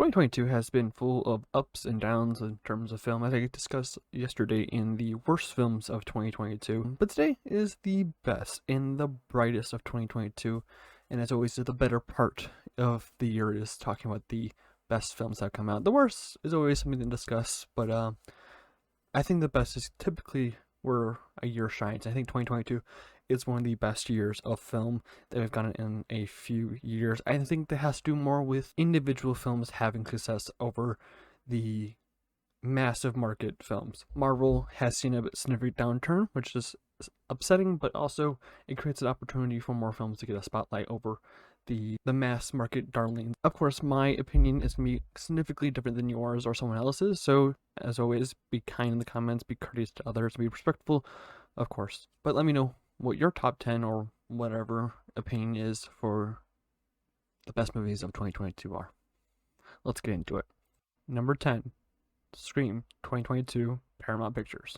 2022 has been full of ups and downs in terms of film, as I discussed yesterday in the worst films of 2022. But today is the best and the brightest of 2022, and as always, the better part of the year is talking about the best films that come out. The worst is always something to discuss, but I think the best is typically where a year shines. I think 2022 is one of the best years of film that we've gotten in a few years. I think that has to do more with individual films having success over the massive market films. Marvel has seen a significant downturn, which is upsetting, but also it creates an opportunity for more films to get a spotlight over the mass market darlings. Of course, my opinion is going to be significantly different than yours or someone else's, so as always, be kind in the comments, be courteous to others, be respectful, of course. But let me know what your top 10 or whatever opinion is for the best movies of 2022 are. Let's get into it. Number 10, Scream 2022, Paramount Pictures.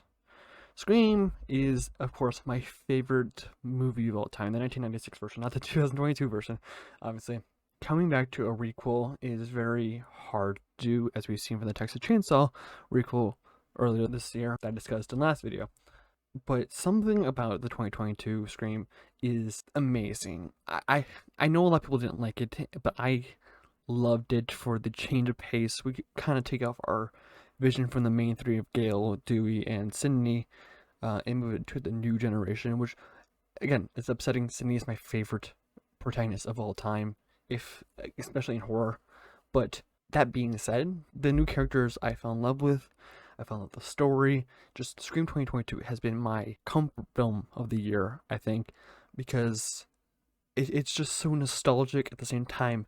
Scream is, of course, my favorite movie of all time, the 1996 version, not the 2022 version, obviously. Coming back to a requel is very hard to do, as we've seen from the Texas Chainsaw requel earlier this year that I discussed in last video. But something about the 2022 Scream is amazing. I know a lot of people didn't like it, but I loved it for the change of pace. We could kind of take off our vision from the main three of Gale, Dewey, and Sydney, and move it to the new generation, which, again, is upsetting. Sydney is my favorite protagonist of all time, especially in horror. But that being said, the new characters I fell in love with, I fell in love with the story. Just Scream 2022 has been my comfort film of the year, I think, because it's just so nostalgic at the same time.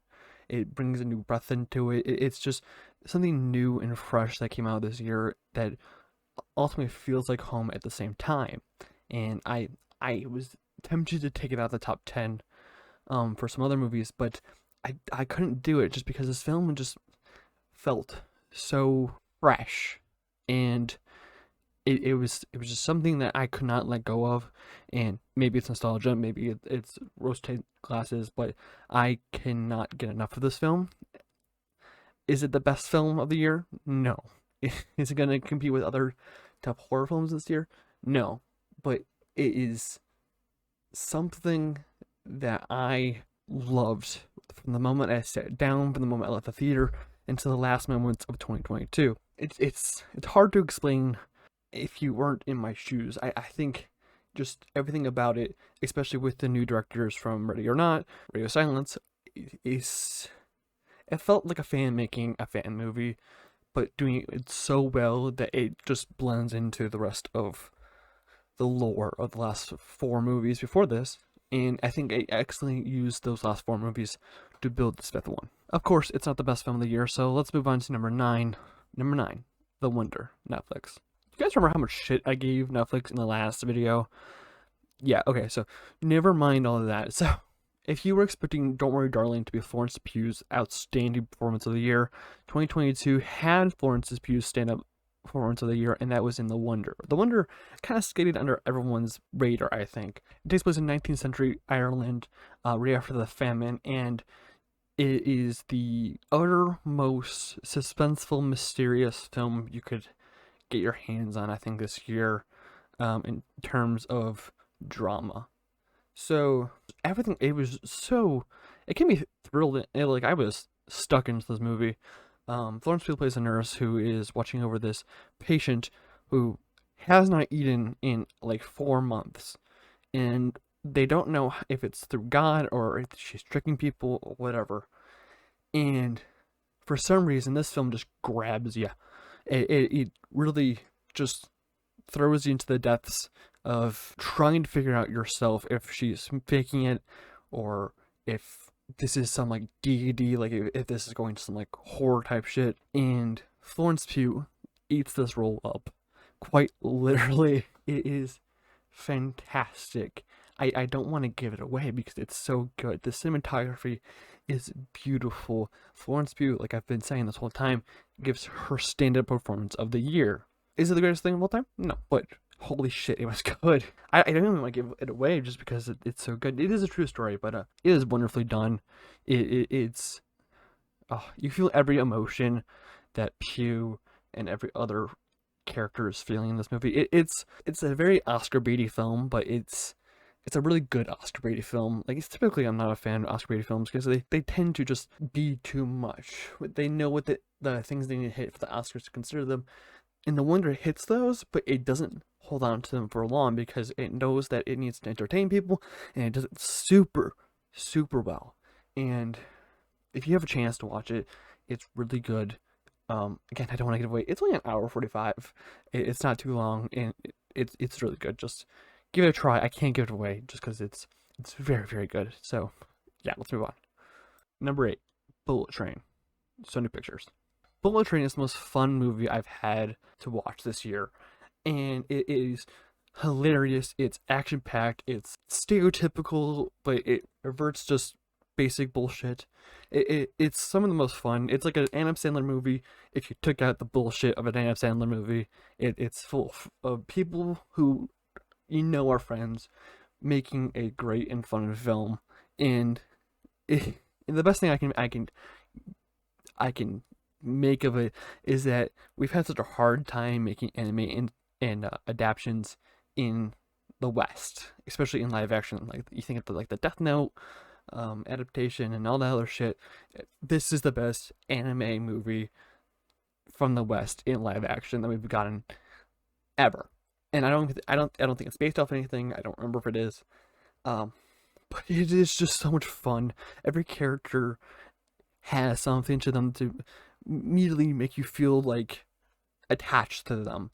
It brings a new breath into it. It's just something new and fresh that came out this year that ultimately feels like home at the same time. And I was tempted to take it out of the top 10 for some other movies, but I couldn't do it just because this film just felt so fresh, and it was just something that I could not let go of. And maybe it's nostalgia, maybe it's rose-tinted glasses, but I cannot get enough of this film. Is it the best film of the year? No. Is it going to compete with other top horror films this year? No. But it is something that I loved from the moment I sat down, from the moment I left the theater, until the last moments of 2022. It's hard to explain if you weren't in my shoes. I think just everything about it, especially with the new directors from Ready or Not, Radio Silence, it felt like a fan making a fan movie, but doing it so well that it just blends into the rest of the lore of the last four movies before this. And I think I excellently used those last four movies to build this fifth one. Of course, it's not the best film of the year, so let's move on to number 9. Number 9, The Wonder, Netflix. You guys remember how much shit I gave Netflix in the last video? Yeah, okay, so never mind all of that. So, if you were expecting Don't Worry Darling to be Florence Pugh's outstanding performance of the year, 2022 had Florence Pugh's stand-up performance of the year, and that was in The Wonder. The Wonder kind of skated under everyone's radar, I think. It takes place in 19th century Ireland, right after the famine, and it is the uttermost suspenseful, mysterious film you could get your hands on, I think, this year, in terms of drama. So everything, it can be thrilled. Like, I was stuck into this movie. Florence Pugh plays a nurse who is watching over this patient who has not eaten in like 4 months, and they don't know if it's through God or if she's tricking people or whatever. And for some reason, this film just grabs you. It really just throws you into the depths of trying to figure out yourself if she's faking it, or if this is some like D&D, like if this is going to some like horror type shit. And Florence Pugh eats this role up, quite literally. It is fantastic. I don't want to give it away because it's so good. The cinematography is beautiful. Florence Pugh, like I've been saying this whole time, gives her stand-up performance of the year. Is it the greatest thing of all time? No, but holy shit, it was good. I don't even want to give it away just because it's so good. It is a true story, but it is wonderfully done. It's you feel every emotion that Pew and every other character is feeling in this movie. It's a very Oscar baity film, but it's a really good Oscar baity film. Like, it's typically, I'm not a fan of Oscar baity films because they tend to just be too much. They know what the things they need to hit for the Oscars to consider them, and the wonder hits those, but it doesn't hold on to them for long because it knows that it needs to entertain people, and it does it super, super well. And if you have a chance to watch it, it's really good. Again, I don't want to give away. It's only an hour 45. It's not too long, and it's really good. Just give it a try. I can't give it away just because it's very, very good. So yeah, let's move on. Number 8, Bullet Train. Sony Pictures. Bullet Train is the most fun movie I've had to watch this year, and it is hilarious. It's action packed. It's stereotypical, but it reverts just basic bullshit. It's some of the most fun. It's like an Adam Sandler movie if you took out the bullshit of an Adam Sandler movie. It's full of people who are friends making a great and fun film, and, and the best thing I can make of it is that we've had such a hard time making anime and adaptations in the West, especially in live action. Like, you think of the Death Note adaptation and all that other shit. This is the best anime movie from the West in live action that we've gotten ever. And I don't think it's based off anything. I don't remember if it is. Um, but it is just so much fun. Every character has something to them to immediately make you feel like attached to them.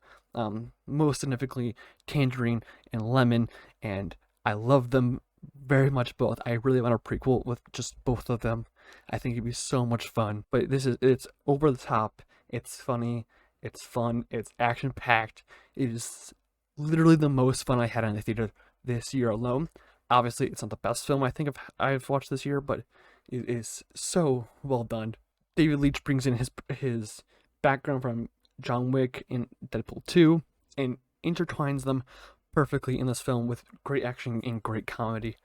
Most significantly, Tangerine and Lemon, and I love them very much both. I really want a prequel with just both of them. I think it'd be so much fun. But it's over the top. It's funny. It's fun. It's action packed. It is literally the most fun I had in the theater this year alone. Obviously, it's not the best film I think I've watched this year, but it is so well done. David Leitch brings in his background from John Wick in Deadpool 2 and intertwines them perfectly in this film with great action and great comedy.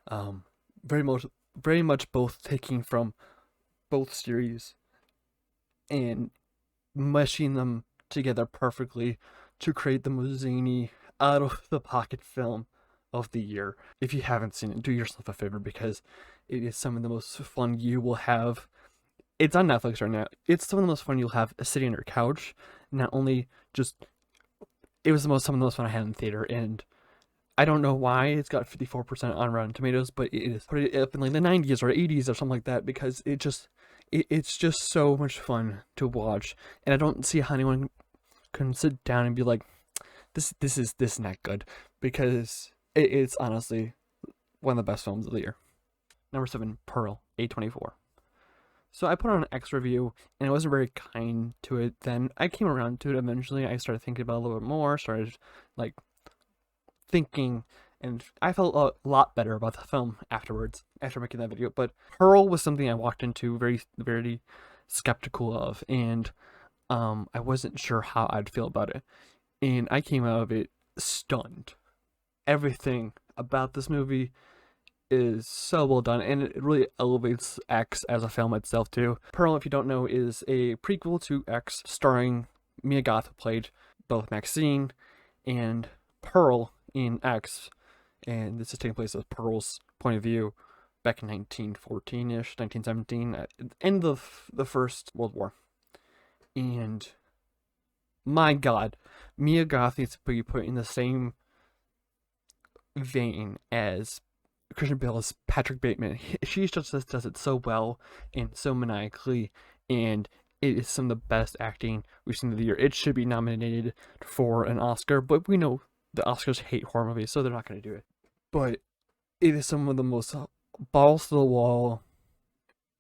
Um, very much both taking from both series and meshing them together perfectly to create the most zany, out of the pocket film of the year. If you haven't seen it, do yourself a favor because it is some of the most fun you will have. It's on Netflix right now. It's some of the most fun you'll have sitting on your couch. Not only just, it was some of the most fun I had in the theater, and I don't know why it's got 54% on Rotten Tomatoes, but it is put it up in like the 90s or 80s or something like that because it's just so much fun to watch, and I don't see how anyone can sit down and be like, this is not good, because it's honestly one of the best films of the year. Number 7, Pearl, A24. So I put on an X review, and I wasn't very kind to it then. I came around to it eventually. I started thinking about it a little bit more, started like thinking, and I felt a lot better about the film afterwards, after making that video. But Pearl was something I walked into very, very skeptical of, and I wasn't sure how I'd feel about it. And I came out of it stunned. Everything about this movie is so well done, and it really elevates X as a film itself too. Pearl, if you don't know, is a prequel to X, starring Mia Goth, who played both Maxine and Pearl in X, and this is taking place as Pearl's point of view back in 1914-ish, 1917, at the end of the First World War. And my God, Mia Goth needs to be put in the same vein as Christian Bale's Patrick Bateman. She just does it so well and so maniacally, and it is some of the best acting we've seen of the year. It should be nominated for an Oscar, but we know the Oscars hate horror movies, so they're not going to do it. But it is some of the most balls to the wall,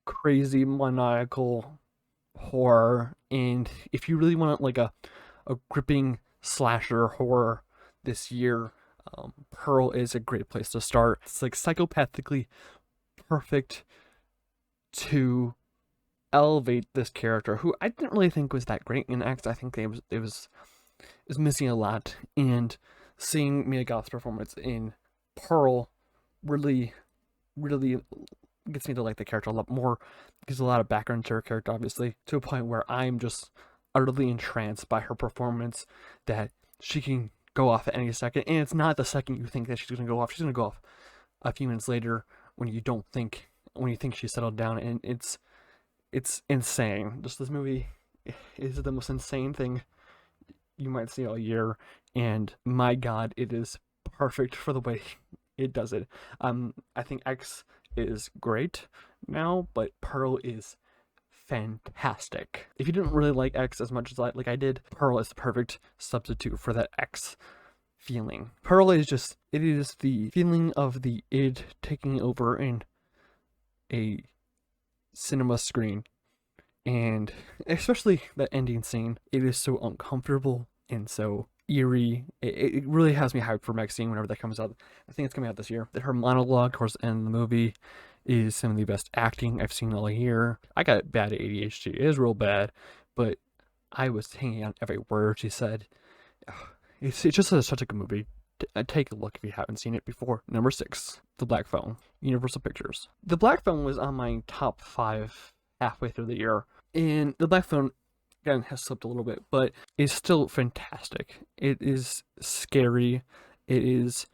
crazy, maniacal horror, and if you really want like a gripping slasher horror this year, Pearl is a great place to start. It's like psychopathically perfect to elevate this character, who I didn't really think was that great in X. I think it was missing a lot, and seeing Mia Goth's performance in Pearl really, really gets me to like the character a lot more. Gives a lot of background to her character, obviously, to a point where I'm just utterly entranced by her performance, that she can go off at any second, and it's not the second you think that she's gonna go off. She's gonna go off a few minutes later when you think she's settled down, and it's insane. Just this movie is the most insane thing you might see all year, and my God, it is perfect for the way it does it. I think X is great now, but Pearl is fantastic. If you didn't really like X as much as I did, Pearl is the perfect substitute for that X feeling. Pearl is just, it is the feeling of the id taking over in a cinema screen, and especially that ending scene, it is so uncomfortable and so eerie. It really has me hyped for next scene whenever that comes out. I think it's coming out this year. Her monologue towards the end of the movie is some of the best acting I've seen all year. I got bad ADHD. It is real bad, but I was hanging on every word she said. It's just such a good movie. Take a look if you haven't seen it before. Number 6, The Black Phone, Universal Pictures. The Black Phone was on my top 5 halfway through the year, and The Black Phone, again, has slipped a little bit, but is still fantastic. It is scary. It is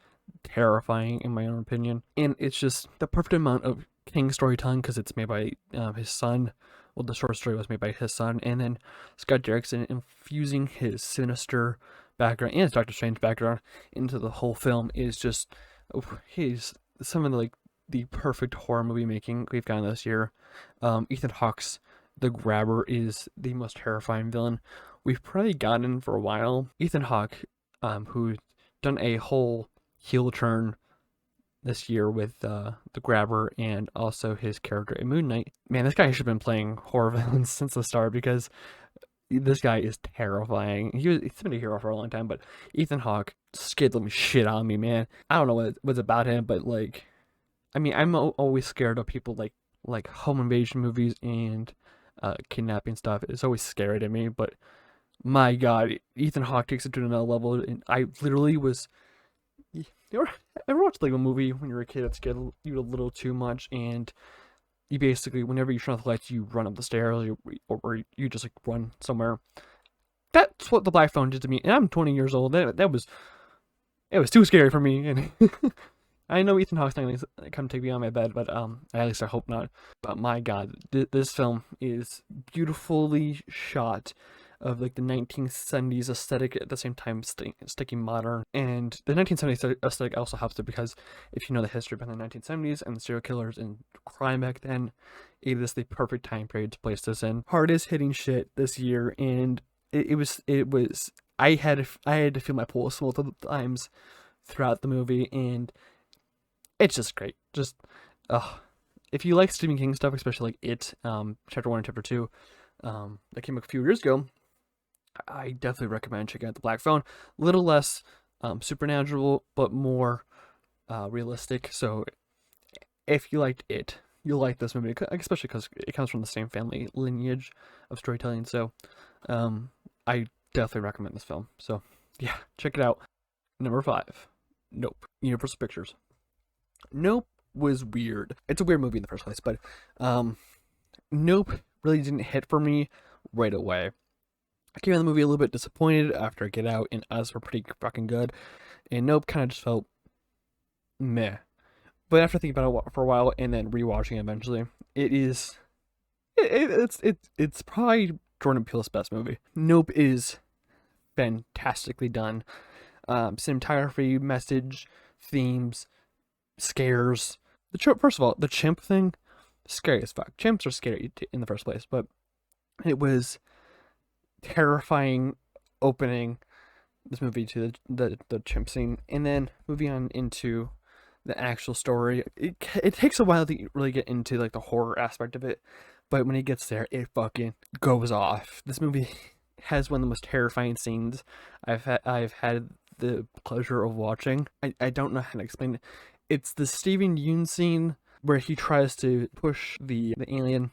terrifying, in my own opinion, and it's just the perfect amount of King storytelling, because it's made by his son. Well, the short story was made by his son, and then Scott Derrickson infusing his sinister background and his Doctor Strange background into the whole film is just, he's some of the perfect horror movie making we've gotten this year. Ethan Hawke's The Grabber is the most terrifying villain we've probably gotten for a while. Ethan Hawke, who's done a whole heel turn this year with The Grabber and also his character in Moon Knight. Man, this guy should have been playing horror villains since the start, because this guy is terrifying. He's been a hero for a long time, but Ethan Hawke scared the shit out of me, man. I don't know what was about him, but like, I mean, I'm always scared of people like home invasion movies and kidnapping stuff. It's always scary to me, but my God, Ethan Hawke takes it to another level, and I literally was. You ever watched like a movie when you were a kid that scared you a little too much, and you basically, whenever you turn off the lights, you run up the stairs, or you just like run somewhere. That's what The Black Phone did to me, and I'm 20 years old. It was too scary for me, and I know Ethan Hawke's not gonna come take me on my bed, but at least I hope not. But my God, this film is beautifully shot, of like the 1970s aesthetic, at the same time sticking modern. And the 1970s aesthetic also helps it, because if you know the history behind the 1970s and the serial killers and crime back then, it is the perfect time period to place this in. Hardest hitting shit this year, and it was I had to feel my pulse multiple times throughout the movie, and it's just great. Just if you like Stephen King stuff, especially like It, chapter 1 and chapter 2, that came a few years ago, I definitely recommend checking out The Black Phone. A little less supernatural, but more realistic. So if you liked It, you'll like this movie, especially because it comes from the same family lineage of storytelling. So I definitely recommend this film. So yeah, check it out. Number 5, Nope, Universal Pictures. Nope was weird. It's a weird movie in the first place, but Nope really didn't hit for me right away. I came out of the movie a little bit disappointed after Get Out and Us were pretty fucking good, and Nope kind of just felt meh. But after thinking about it for a while and then rewatching it eventually, it's probably Jordan Peele's best movie. Nope is fantastically done. Cinematography, message, themes, scares. First of all, the chimp thing, scary as fuck. Chimps are scary in the first place, but it was terrifying opening this movie to the chimp scene, and then moving on into the actual story. It takes a while to really get into like the horror aspect of it, but when it gets there, it fucking goes off. This movie has one of the most terrifying scenes I've had the pleasure of watching. I don't know how to explain it. It's the Steven Yeun scene where he tries to push the alien.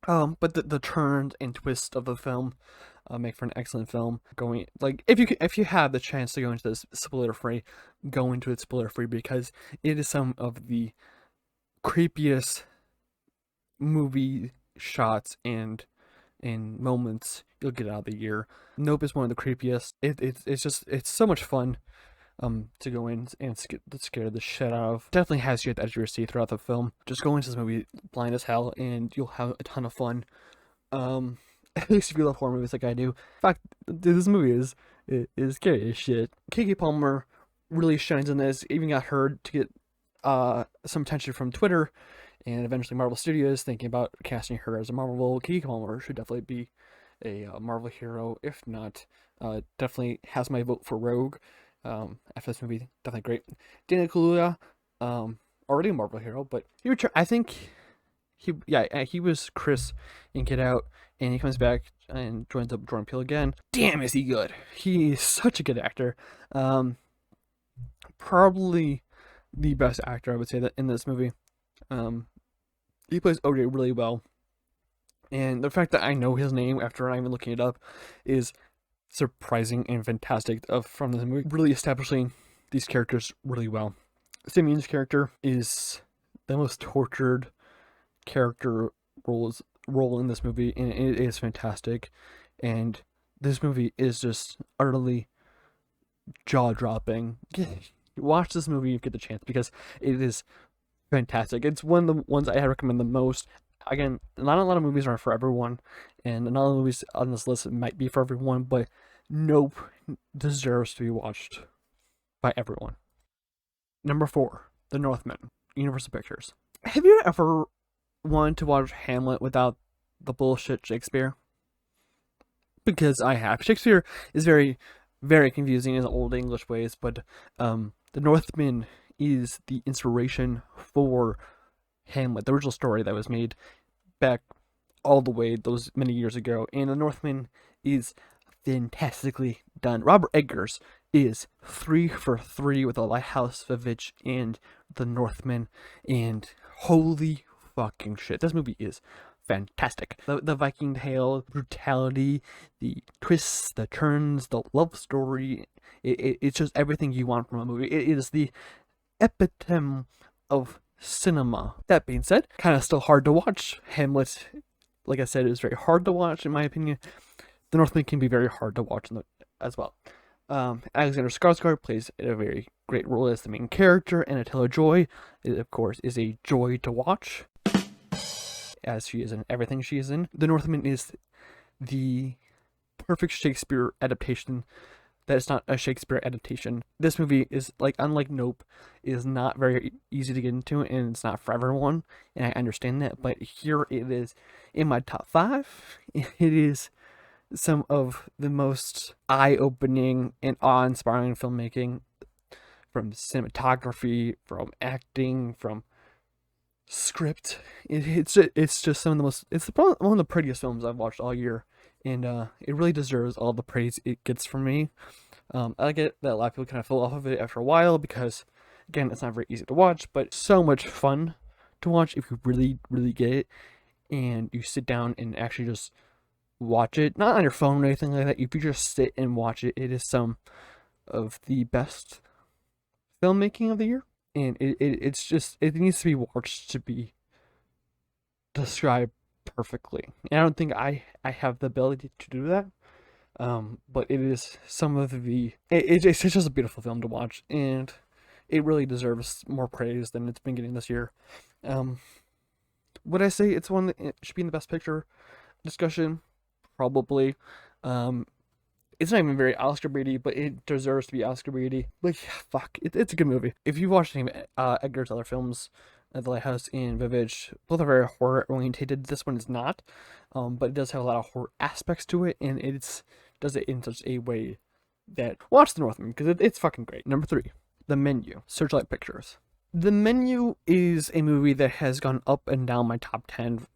But the turns and twists of the film make for an excellent film. Going, like, if you have the chance to go into this spoiler free, go into it spoiler free, because it is some of the creepiest movie shots and moments you'll get out of the year. Nope is one of the creepiest. It's so much fun to go in and scare the shit out of. Definitely has you at the edge of your seat throughout the film. Just go into this movie blind as hell and you'll have a ton of fun. At least if you love horror movies like I do. In fact, this movie is scary as shit. Keke Palmer really shines in this. Even got her to get some attention from Twitter and eventually Marvel Studios thinking about casting her as a Marvel role. Keke Palmer should definitely be a Marvel hero. If not, definitely has my vote for Rogue. After this movie, definitely great. Daniel Kaluuya, already a Marvel hero, but he returned. I think he was Chris in Get Out, and he comes back and joins up Jordan Peele again. Damn, is he good? He is such a good actor. Probably the best actor I would say that in this movie. He plays OJ really well, and the fact that I know his name after not even looking it up is surprising and fantastic from this movie. Really establishing these characters really well. Simeon's character is the most tortured character role in this movie, and it is fantastic. And this movie is just utterly jaw-dropping. Watch this movie if you get the chance, because it is fantastic. It's one of the ones I recommend the most. Again, not a lot of movies are for everyone, and not all the movies on this list might be for everyone, but Nope deserves to be watched by everyone. Number 4, The Northman, Universal Pictures. Have you ever wanted to watch Hamlet without the bullshit Shakespeare? Because I have. Shakespeare is very, very confusing in old English ways, but The Northman is the inspiration for Hamlet, the original story that was made back all the way those many years ago, and The Northman is fantastically done. Robert Eggers is 3 for 3 with The Lighthouse, Vivitch, and The Northman, and holy fucking shit, this movie is fantastic. The Viking tale, brutality, the twists, the turns, the love story, it's just everything you want from a movie. It is the epitome of cinema. That being said, kind of still hard to watch. Hamlet, like I said, is very hard to watch in my opinion. The Northman can be very hard to watch as well. Alexander Skarsgård plays a very great role as the main character, and Attila Joy, of course, is a joy to watch, as she is in everything she is in. The Northman is the perfect Shakespeare adaptation that is not a Shakespeare adaptation. This movie is, like, unlike Nope, is not very easy to get into, and it's not for everyone, and I understand that, but here it is in my top 5. It is some of the most eye-opening and awe-inspiring filmmaking, from cinematography, from acting, from script. It's just some of the most, it's probably one of the prettiest films I've watched all year, and it really deserves all the praise it gets from me. I get that a lot of people kind of fall off of it after a while because, again, it's not very easy to watch, but so much fun to watch if you really, really get it, and you sit down and actually just watch it, not on your phone or anything like that. If you just sit and watch it, it is some of the best filmmaking of the year, and it's just, it needs to be watched to be described perfectly, and I don't think I have the ability to do that, but it is some of the, it's just a beautiful film to watch, and it really deserves more praise than it's been getting this year. Would I say it's one that should be in the best picture discussion? Probably. It's not even very Oscar baity, but it deserves to be Oscar baity. Like, fuck, it's a good movie. If you've watched any of Edgar's other films, The Lighthouse and Vivitch, both are very horror orientated. This one is not, but it does have a lot of horror aspects to it, and does it in such a way that, watch The Northman, because it's fucking great. Number 3, The Menu, Searchlight Pictures. The Menu is a movie that has gone up and down my top 10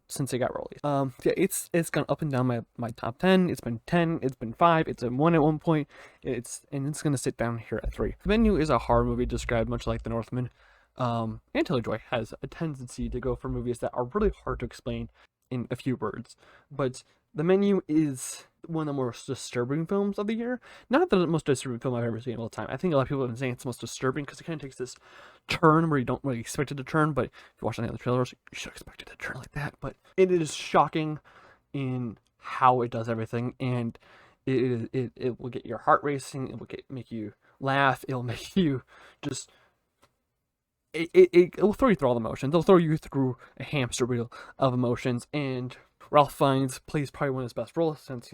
since it got released. Yeah, it's gone up and down my top 10. It's been 10, it's been 5, it's been 1 at one point. It's gonna sit down here at 3. The Menu is a horror movie described much like The Northman. And Attila Joy has a tendency to go for movies that are really hard to explain in a few words, but The Menu is one of the most disturbing films of the year. Not the most disturbing film I've ever seen of all time. I think a lot of people have been saying it's the most disturbing because it kind of takes this turn where you don't really expect it to turn, but if you watch any other trailers, you should expect it to turn like that. But it is shocking in how it does everything, and it will get your heart racing. It will make you laugh. It'll make you just it will throw you through all the emotions. It'll throw you through a hamster wheel of emotions. And Ralph Fiennes plays probably one of his best roles since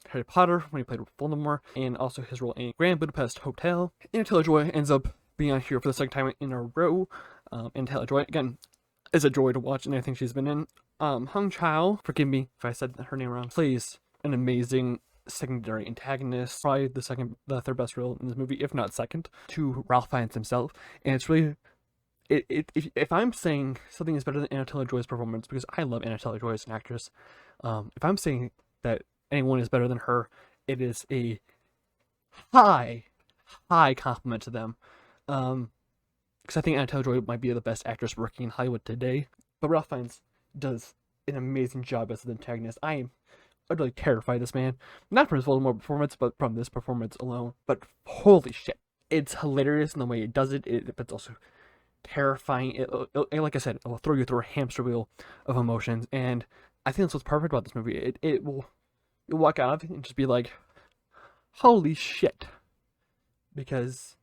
Harry Potter when he played Voldemort, and also his role in Grand Budapest Hotel. Anya Taylor-Joy ends up being on here for the second time in a row. And Taylor-Joy again is a joy to watch in anything she's been in. Hung Chao, forgive me if I said her name wrong, plays an amazing secondary antagonist, probably the third best role in this movie, if not second, to Ralph Fiennes himself. And it's really, if I'm saying something is better than Anya Taylor-Joy's performance, because I love Anya Taylor-Joy as an actress, if I'm saying that anyone is better than her, it is a high compliment to them. Because I think Anya Taylor-Joy might be the best actress working in Hollywood today. But Ralph Fiennes does an amazing job as an antagonist. I am utterly terrified of this man. Not from his Voldemort performance, but from this performance alone. But holy shit. It's hilarious in the way it does it, but it's also terrifying. Like I said, it will throw you through a hamster wheel of emotions. And I think that's what's perfect about this movie. You'll walk out of it and just be like, holy shit. Because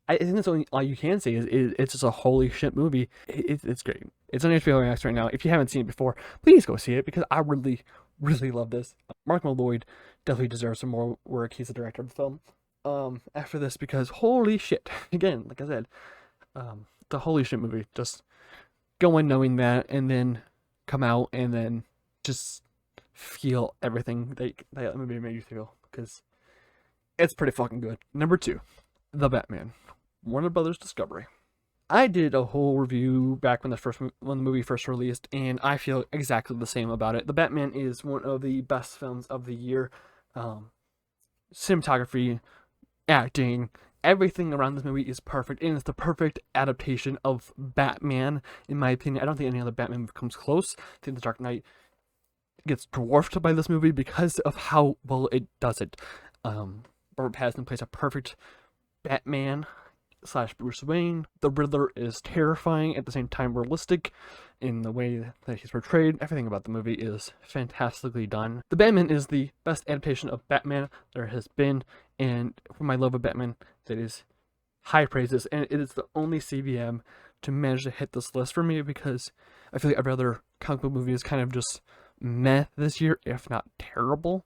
I think that's all you can say is it's just a holy shit movie. It's great. It's on HBO Max right now. If you haven't seen it before, please go see it, because I really, really love this. Mark Malloy definitely deserves some more work. He's the director of the film. After this, because holy shit. Again, like I said, the holy shit movie. Just go in knowing that, and then come out and then just feel everything that movie made you feel, because it's pretty fucking good. Number 2, The Batman, Warner Brothers Discovery. I did a whole review back when the movie first released, and I feel exactly the same about it. The Batman is one of the best films of the year. Cinematography, acting, everything around this movie is perfect, and it's the perfect adaptation of Batman, in my opinion. I don't think any other Batman movie comes close. I think The Dark Knight gets dwarfed by this movie because of how well it does it. Robert Pattinson plays a perfect Batman / Bruce Wayne. The Riddler is terrifying, at the same time realistic in the way that he's portrayed. Everything about the movie is fantastically done. The Batman is the best adaptation of Batman there has been, and for my love of Batman, that is high praises, and it is the only CBM to manage to hit this list for me, because I feel like every other comic book movie is kind of just meh this year, if not terrible.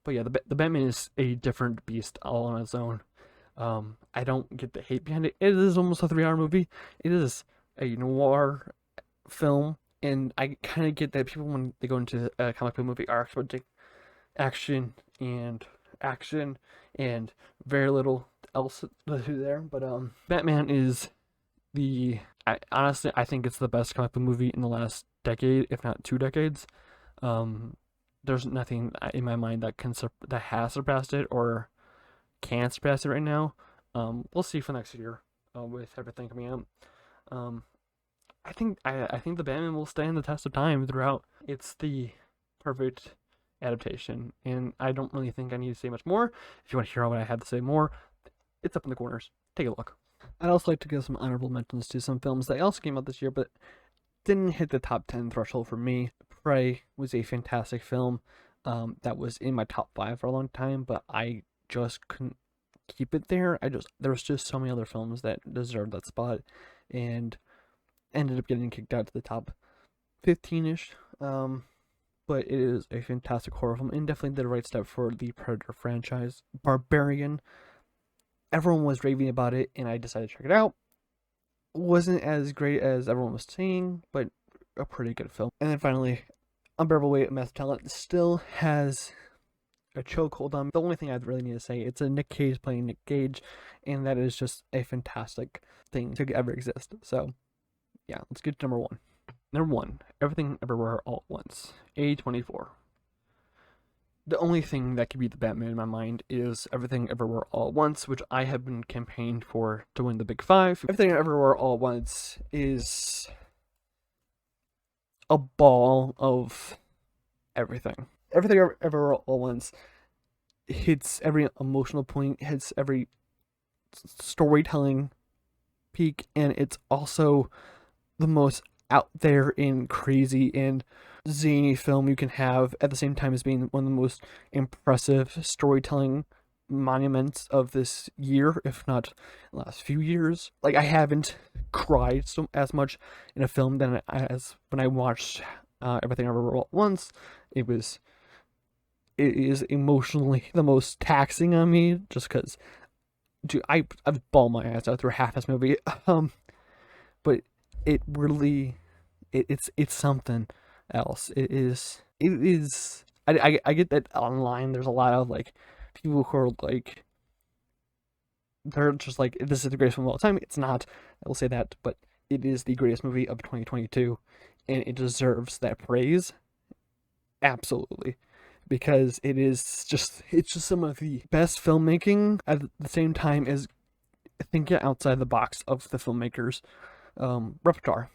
But yeah, the Batman is a different beast all on its own. I don't get the hate behind it. It is almost a 3-hour movie. It is a noir film, and I kind of get that people, when they go into a comic book movie, are expecting action and very little else to do there. But Batman is honestly, I think it's the best comic book movie in the last decade, if not 2 decades. There's nothing in my mind that has surpassed it or can surpass it right now. We'll see for next year with everything coming out. I think the Batman will stand the test of time throughout. It's the perfect adaptation, and I don't really think I need to say much more. If you want to hear what I had to say more, it's up in the corners. Take a look. I'd also like to give some honorable mentions to some films that also came out this year, but didn't hit the top 10 threshold for me. Prey was a fantastic film that was in my top 5 for a long time, but I just couldn't keep it there. There was just so many other films that deserved that spot, and ended up getting kicked out to the top 15-ish. But it is a fantastic horror film, and definitely the right step for the Predator franchise. Barbarian, everyone was raving about it, and I decided to check it out. Wasn't as great as everyone was saying, but a pretty good film. And then finally, Unbearable Weight of Massive Talent still has a chokehold on. The only thing I really need to say, it's a Nick Cage playing Nick Cage, and that is just a fantastic thing to ever exist. So yeah, let's get to number 1. Number 1, Everything Everywhere All at Once, A24. The only thing that could beat the Batman in my mind is Everything Everywhere All at Once, which I have been campaigned for to win the Big 5. Everything Everywhere All at Once is a ball of everything. Everything Everywhere All at Once hits every emotional point, hits every storytelling peak, and it's also the most out there and crazy and zany film you can have at the same time as being one of the most impressive storytelling monuments of this year, if not the last few years. Like, I haven't cried so as much in a film than as when I watched Everything Everywhere All at Once. It is emotionally the most taxing on me, just because, dude, I've bawled my eyes out through half this movie. But it really, it's something else. It is. I get that online. There's a lot of like people who are like, they're just like, this is the greatest film of all time. It's not. I will say that, but it is the greatest movie of 2022, and it deserves that praise. Absolutely. Because it's just some of the best filmmaking at the same time as thinking outside the box of the filmmakers' repertoire.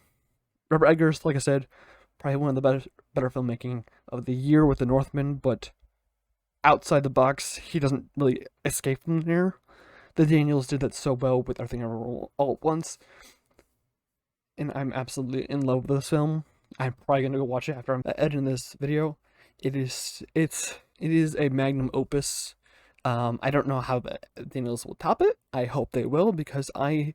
Robert Eggers, like I said, probably one of the better filmmaking of the year with the Northman, but outside the box, he doesn't really escape from there. The Daniels did that so well with Everything Everywhere All at Once, and I'm absolutely in love with this film. I'm probably gonna go watch it after I'm editing this video. It is a magnum opus. I don't know how the Daniels will top it. I hope they will, because I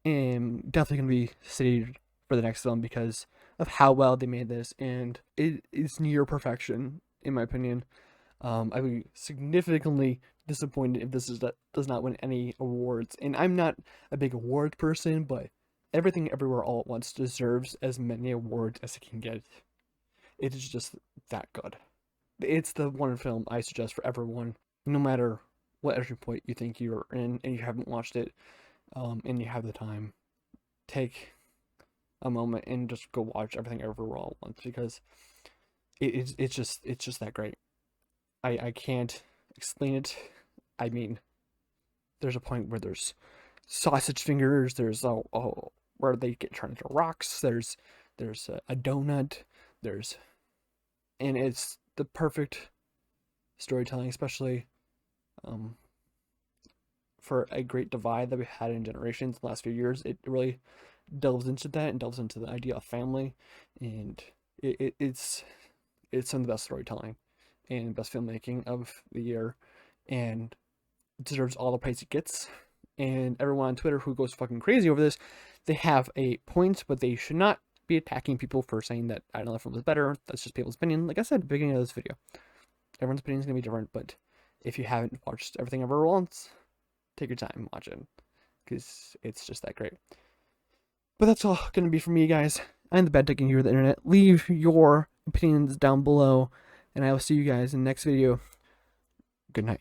am definitely gonna be stayed for the next film because of how well they made this, and it is near perfection in my opinion. I would be significantly disappointed if does not win any awards, and I'm not a big award person, but Everything Everywhere All at Once deserves as many awards as it can get. It is just that good. It's the one film I suggest for everyone, no matter what entry point you think you're in and you haven't watched it, and you have the time. Take a moment and just go watch Everything Everywhere All at Once, because it's just that great. I can't explain it. I mean, there's a point where there's sausage fingers. There's where they get turned into rocks. There's a donut. And it's the perfect storytelling, especially for a great divide that we had in generations the last few years. It really delves into that and delves into the idea of family, and it's some of the best storytelling and best filmmaking of the year, and it deserves all the praise it gets. And everyone on Twitter who goes fucking crazy over this, they have a point, but they should not be attacking people for saying that another film is better. That's just people's opinion. Like I said at the beginning of this video, everyone's opinion is going to be different, but if you haven't watched Everything Ever Once, take your time and watch it, because it's just that great. But that's all going to be for me, guys. I'm the bad taking here of the internet. Leave your opinions down below, and I will see you guys in the next video. Good night.